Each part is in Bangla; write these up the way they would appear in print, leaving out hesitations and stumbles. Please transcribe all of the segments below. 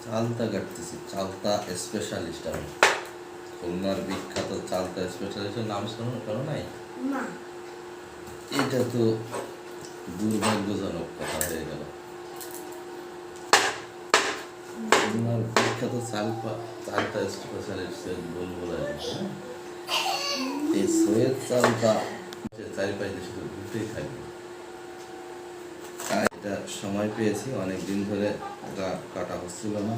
চালতা কাটতেছি, চালতা স্পেশালিস্ট আমি। খুলনার বিখ্যাত চালতা স্পেশালিস্টের নাম শোনো নাই? না। এটা তো দুর্ভাগ্যজনক কথা হয়ে গেল। খুলনার বিখ্যাত চালতা স্পেশালিস্টের বলবো এই সৈয়দ চালতা চারিপাশে শুধু ঘুরতেই থাকবে। এটা সময় পেয়েছি, অনেক দিন ধরে এটা কাটা হচ্ছিল না।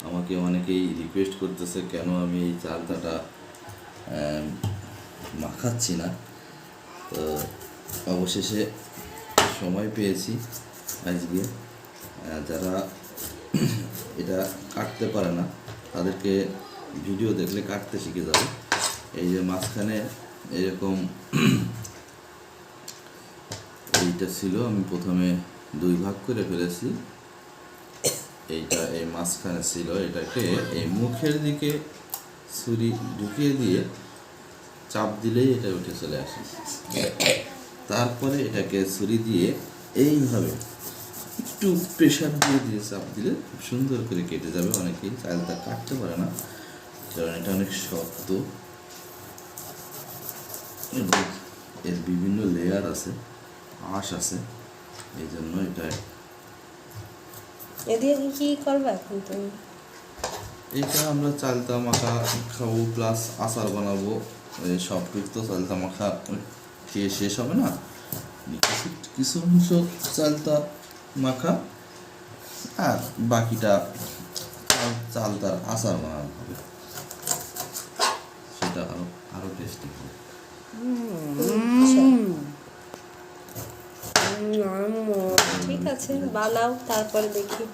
আমাকে অনেকেই রিকোয়েস্ট করতেছে কেন আমি এই চালতাটা মাখাচ্ছি না। তো অবশেষে সময় পেয়েছি আজকে। যারা এটা কাটতে পারে না তাদেরকে ভিডিও দেখলে কাটতে শিখে যাবে। এই যে মাঝখানে এরকম এইটা ছিল, আমি প্রথমে 2 ভাগ করে ফেলেছি। এইটা এই মাঝখানে ছিল, এটাকে এই মুখের দিকে ছুরি ঢুকিয়ে দিয়ে চাপ দিলেই এটা উঠে চলে আসে। তারপরে এটাকে ছুরি দিয়ে এইভাবে একটু প্রেশার দিয়ে দিয়ে চাপ দিলে খুব সুন্দর করে কেটে যাবে। অনেকেই চালটা কাটতে পারে না কারণ এটা অনেক শক্ত, এর বিভিন্ন লেয়ার আছে, আঁশ আছে, এই জন্য এটা। এদিকে কি করবে এখন তুমি? এটা আমরা চালতা মাখা খাবো প্লাস আচার বানাবো। সব ঠিক তো চালতা মাখা খেয়ে শেষ হবে না, কিছু অংশ চালতা মাখা আর বাকিটা চালতার আচার বানানো হবে, সেটা আরো টেস্টি হবে। ঠিক আছে, বানাও, তারপরে দেখি।